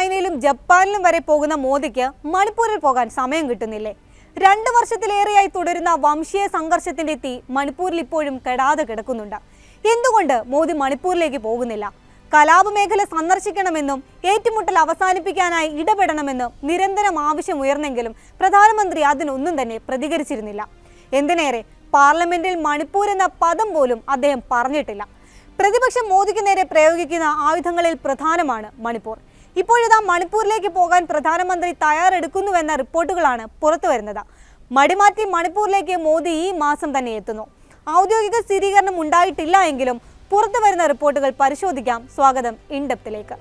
ചൈനയിലും ജപ്പാനിലും വരെ പോകുന്ന മോദിക്ക് മണിപ്പൂരിൽ പോകാൻ സമയം കിട്ടുന്നില്ലേ? 2 വർഷത്തിലേറെയായി തുടരുന്ന വംശീയ സംഘർഷത്തിന്റെ തീ മണിപ്പൂരിൽ ഇപ്പോഴും കെടാതെ കിടക്കുന്നുണ്ട്. എന്തുകൊണ്ട് മോദി മണിപ്പൂരിലേക്ക് പോകുന്നില്ല? കലാപ മേഖല സന്ദർശിക്കണമെന്നും ഏറ്റുമുട്ടൽ അവസാനിപ്പിക്കാനായി ഇടപെടണമെന്നും നിരന്തരം ആവശ്യമുയർന്നെങ്കിലും പ്രധാനമന്ത്രി അതിനൊന്നും തന്നെ പ്രതികരിച്ചിരുന്നില്ല. എന്തിനേറെ, പാർലമെന്റിൽ മണിപ്പൂർ എന്ന പദം പോലും അദ്ദേഹം പറഞ്ഞിട്ടില്ല. പ്രതിപക്ഷം മോദിക്ക് നേരെ പ്രയോഗിക്കുന്ന ആയുധങ്ങളിൽ പ്രധാനമാണ് മണിപ്പൂർ. ഇപ്പോഴിതാ മണിപ്പൂരിലേക്ക് പോകാൻ പ്രധാനമന്ത്രി തയ്യാറെടുക്കുന്നുവെന്ന റിപ്പോർട്ടുകളാണ് പുറത്തു വരുന്നത്. മടിമാറ്റി മണിപ്പൂരിലേക്ക് മോദി ഈ മാസം തന്നെ എത്തുന്നു. ഔദ്യോഗിക സ്ഥിരീകരണം ഉണ്ടായിട്ടില്ല എങ്കിലും പുറത്തു വരുന്ന റിപ്പോർട്ടുകൾ പരിശോധിക്കാം. സ്വാഗതം ഇൻഡെപ്തിലേക്ക്.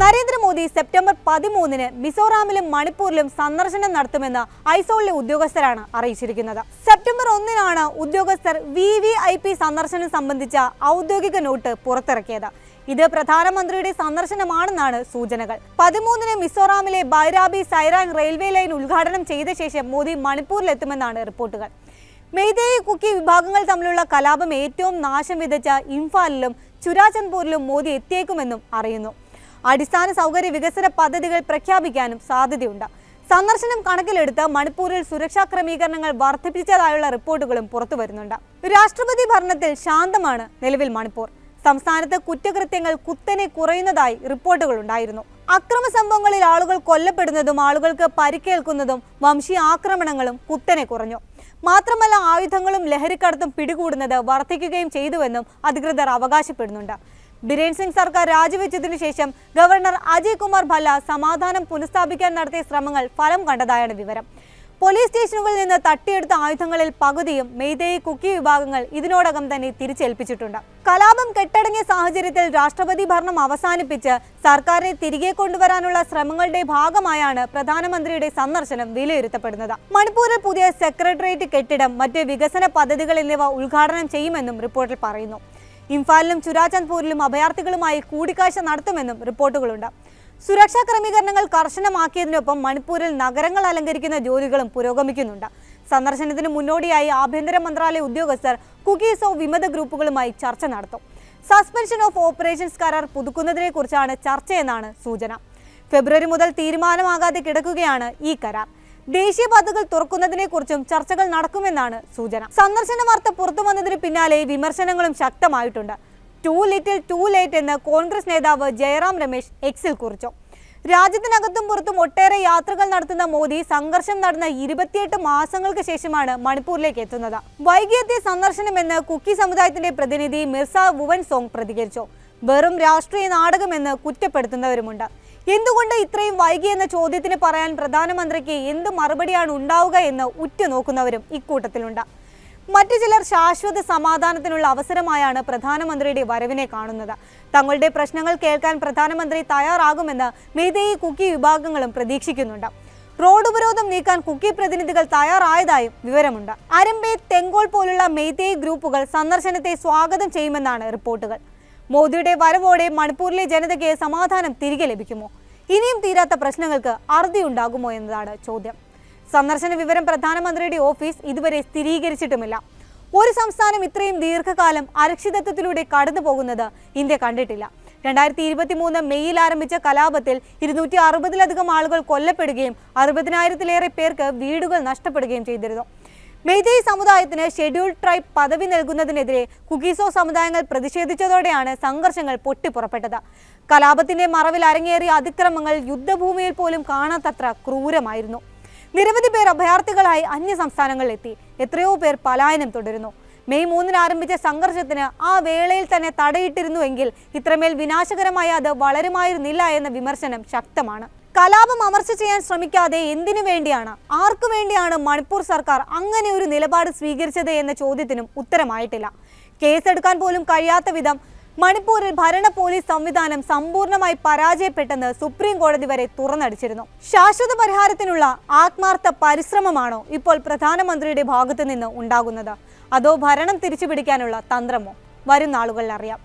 നരേന്ദ്രമോദി സെപ്റ്റംബർ 13-ന് മിസോറാമിലും മണിപ്പൂരിലും സന്ദർശനം നടത്തുമെന്ന് ഐസോളിലെ ഉദ്യോഗസ്ഥരാണ് അറിയിച്ചിരിക്കുന്നത്. സെപ്റ്റംബർ 1-നാണ് ഉദ്യോഗസ്ഥർ VVIP സന്ദർശനം സംബന്ധിച്ച ഔദ്യോഗിക നോട്ട് പുറത്തിറക്കിയത്. ഇത് പ്രധാനമന്ത്രിയുടെ സന്ദർശനമാണെന്നാണ് സൂചനകൾ. 13-ന് മിസോറാമിലെ ബൈരാബി സൈറാങ് റെയിൽവേ ലൈൻ ഉദ്ഘാടനം ചെയ്ത ശേഷം മോദി മണിപ്പൂരിലെത്തുമെന്നാണ് റിപ്പോർട്ടുകൾ. മെയ്തേയി കുക്കി വിഭാഗങ്ങൾ തമ്മിലുള്ള കലാപം ഏറ്റവും നാശം വിതച്ച ഇംഫാലിലും ചുരാചന്ദ്പൂരിലും മോദി എത്തിയേക്കുമെന്നും അറിയുന്നു. അടിസ്ഥാന സൗകര്യ വികസന പദ്ധതികൾ പ്രഖ്യാപിക്കാനും സാധ്യതയുണ്ട്. സന്ദർശനം കണക്കിലെടുത്ത് മണിപ്പൂരിൽ സുരക്ഷാ ക്രമീകരണങ്ങൾ വർദ്ധിപ്പിച്ചതായുള്ള റിപ്പോർട്ടുകളും പുറത്തു വരുന്നുണ്ട്. രാഷ്ട്രപതി ഭരണത്തിൽ ശാന്തമാണ് നിലവിൽ മണിപ്പൂർ. സംസ്ഥാനത്ത് കുറ്റകൃത്യങ്ങൾ കുത്തനെ കുറയുന്നതായി റിപ്പോർട്ടുകൾ ഉണ്ടായിരുന്നു. അക്രമ സംഭവങ്ങളിൽ ആളുകൾ കൊല്ലപ്പെടുന്നതും ആളുകൾക്ക് പരിക്കേൽക്കുന്നതും വംശീയ ആക്രമണങ്ങളും കുത്തനെ കുറഞ്ഞു. മാത്രമല്ല, ആയുധങ്ങളും ലഹരിക്കടത്തും പിടികൂടുന്നത് വർദ്ധിക്കുകയും ചെയ്തുവെന്നും അധികൃതർ അവകാശപ്പെടുന്നുണ്ട്. ബിരേൻ സിംഗ് സർക്കാർ രാജിവെച്ചതിനു ശേഷം ഗവർണർ അജയ് കുമാർ ഭല്ല സമാധാനം പുനഃസ്ഥാപിക്കാൻ നടത്തിയ ശ്രമങ്ങൾ ഫലം കണ്ടതായാണ് വിവരം. പോലീസ് സ്റ്റേഷനുകളിൽ നിന്ന് തട്ടിയെടുത്ത ആയുധങ്ങളിൽ പകുതിയും മെയ്തേയി കുക്കി വിഭാഗങ്ങൾ ഇതിനോടകം തന്നെ തിരിച്ചേൽപ്പിച്ചിട്ടുണ്ട്. കലാപം കെട്ടടങ്ങിയ സാഹചര്യത്തിൽ രാഷ്ട്രപതി ഭരണം അവസാനിപ്പിച്ച് സർക്കാരിനെ തിരികെ കൊണ്ടുവരാനുള്ള ശ്രമങ്ങളുടെ ഭാഗമായാണ് പ്രധാനമന്ത്രിയുടെ സന്ദർശനം വിലയിരുത്തപ്പെടുന്നത്. മണിപ്പൂരിൽ പുതിയ സെക്രട്ടേറിയറ്റ് കെട്ടിടം, മറ്റ് വികസന പദ്ധതികൾ എന്നിവ ഉദ്ഘാടനം ചെയ്യുമെന്നും റിപ്പോർട്ടിൽ പറയുന്നു. ഇംഫാലിലും ചുരാചന്ദ്പൂരിലും അഭയാർത്ഥികളുമായി കൂടിക്കാഴ്ച നടത്തുമെന്നും റിപ്പോർട്ടുകളുണ്ട്. സുരക്ഷാ ക്രമീകരണങ്ങൾ കർശനമാക്കിയതിനൊപ്പം മണിപ്പൂരിൽ നഗരങ്ങൾ അലങ്കരിക്കുന്ന ജോലികളും പുരോഗമിക്കുന്നുണ്ട്. സന്ദർശനത്തിന് മുന്നോടിയായി ആഭ്യന്തര മന്ത്രാലയ ഉദ്യോഗസ്ഥർ കുക്കീസോ വിമത ഗ്രൂപ്പുകളുമായി ചർച്ച നടത്തും. സസ്പെൻഷൻ ഓഫ് ഓപ്പറേഷൻസ് കരാർ പുതുക്കുന്നതിനെ കുറിച്ചാണ് ചർച്ചയെന്നാണ് സൂചന. ഫെബ്രുവരി മുതൽ തീരുമാനമാകാതെ കിടക്കുകയാണ് ഈ കരാർ. ദേശീയപാതകൾ തുറക്കുന്നതിനെ കുറിച്ചും ചർച്ചകൾ നടക്കുമെന്നാണ് സൂചന. സന്ദർശന വാർത്ത പുറത്തു വന്നതിന് പിന്നാലെ വിമർശനങ്ങളും ശക്തമായിട്ടുണ്ട്. ടു ലിറ്റിൽ ടു ലേറ്റ് എന്ന് കോൺഗ്രസ് നേതാവ് ജയറാം രമേശ് എക്സിൽ കുറിച്ചു. രാജ്യത്തിനകത്തും പുറത്തും ഒട്ടേറെ യാത്രകൾ നടത്തുന്ന മോദി സംഘർഷം നടന്ന 28 മാസങ്ങൾക്ക് ശേഷമാണ് മണിപ്പൂരിലേക്ക് എത്തുന്നത്. വൈകിയെത്തിയ സന്ദർശനമെന്ന് കുക്കി സമുദായത്തിന്റെ പ്രതിനിധി മിർസ വുവൻ സോങ് പ്രതികരിച്ചു. വെറും രാഷ്ട്രീയ നാടകമെന്ന് കുറ്റപ്പെടുത്തുന്നവരുമുണ്ട്. എന്തുകൊണ്ട് ഇത്രയും വൈകിയെന്ന ചോദ്യത്തിന് പറയാൻ പ്രധാനമന്ത്രിക്ക് എന്ത് മറുപടിയാണ് ഉണ്ടാവുക എന്ന് ഉറ്റുനോക്കുന്നവരും ഇക്കൂട്ടത്തിലുണ്ട്. മറ്റു ചിലർ ശാശ്വത സമാധാനത്തിനുള്ള അവസരമായാണ് പ്രധാനമന്ത്രിയുടെ വരവിനെ കാണുന്നത്. തങ്ങളുടെ പ്രശ്നങ്ങൾ കേൾക്കാൻ പ്രധാനമന്ത്രി തയ്യാറാകുമെന്ന് മെയ്തേയി കുക്കി വിഭാഗങ്ങളും പ്രതീക്ഷിക്കുന്നുണ്ട്. റോഡ് ഉപരോധം നീക്കാൻ കുക്കി പ്രതിനിധികൾ തയ്യാറായതായും വിവരമുണ്ട്. അരംബെ, തെങ്കോൾ പോലുള്ള മെയ്തേയി ഗ്രൂപ്പുകൾ സന്ദർശനത്തെ സ്വാഗതം ചെയ്യുമെന്നാണ് റിപ്പോർട്ടുകൾ. മോദിയുടെ വരവോടെ മണിപ്പൂരിലെ ജനതയ്ക്ക് സമാധാനം തിരികെ ലഭിക്കുമോ? ഇനിയും തീരാത്ത പ്രശ്നങ്ങൾക്ക് അറുതി ഉണ്ടാകുമോ എന്നതാണ് ചോദ്യം. സന്ദർശന വിവരം പ്രധാനമന്ത്രിയുടെ ഓഫീസ് ഇതുവരെ സ്ഥിരീകരിച്ചിട്ടുമില്ല. ഒരു സംസ്ഥാനം ഇത്രയും ദീർഘകാലം അരക്ഷിതത്വത്തിലൂടെ കടന്നു പോകുന്നത് ഇന്ത്യ കണ്ടിട്ടില്ല. 2023 മെയ്യിൽ ആരംഭിച്ച കലാപത്തിൽ 260-ലധികം ആളുകൾ കൊല്ലപ്പെടുകയും 60,000-ലേറെ പേർക്ക് വീടുകൾ നഷ്ടപ്പെടുകയും ചെയ്തിരുന്നു. മെയ്തേയി സമുദായത്തിന് ഷെഡ്യൂൾഡ് ട്രൈബ് പദവി നൽകുന്നതിനെതിരെ കുക്കീസോ സമുദായങ്ങൾ പ്രതിഷേധിച്ചതോടെയാണ് സംഘർഷങ്ങൾ പൊട്ടിപ്പുറപ്പെട്ടത്. കലാപത്തിന്റെ മറവിൽ അരങ്ങേറിയ അതിക്രമങ്ങൾ യുദ്ധഭൂമിയിൽ പോലും കാണാത്തത്ര ക്രൂരമായിരുന്നു. നിരവധി പേർ അഭയാർത്ഥികളായി അന്യ സംസ്ഥാനങ്ങളിലെത്തി. എത്രയോ പേർ പലായനം തുടരുന്നു. മെയ് 3-ന് ആരംഭിച്ച സംഘർഷത്തിന് ആ വേളയിൽ തന്നെ തടയിട്ടിരുന്നുവെങ്കിൽ ഇത്രമേൽ വിനാശകരമായ അത് വളരുമായിരുന്നില്ല എന്ന വിമർശനം ശക്തമാണ്. കലാപം അമർച്ച ചെയ്യാൻ ശ്രമിക്കാതെ എന്തിനു വേണ്ടിയാണ്, ആർക്കു വേണ്ടിയാണ് മണിപ്പൂർ സർക്കാർ അങ്ങനെ ഒരു നിലപാട് സ്വീകരിച്ചത് എന്ന ചോദ്യത്തിനും ഉത്തരമായിട്ടില്ല. കേസെടുക്കാൻ പോലും കഴിയാത്ത വിധം മണിപ്പൂരിൽ ഭരണ പോലീസ് സംവിധാനം സമ്പൂർണ്ണമായി പരാജയപ്പെട്ടെന്ന് സുപ്രീം കോടതി വരെ തുറന്നടിച്ചിരുന്നു. ശാശ്വത പരിഹാരത്തിനുള്ള ആത്മാർത്ഥ പരിശ്രമമാണോ ഇപ്പോൾ പ്രധാനമന്ത്രിയുടെ ഭാഗത്തു നിന്ന് ഉണ്ടാകുന്നത്? അതോ ഭരണം തിരിച്ചുപിടിക്കാനുള്ള തന്ത്രമോ? വരും നാളുകളിൽ അറിയാം.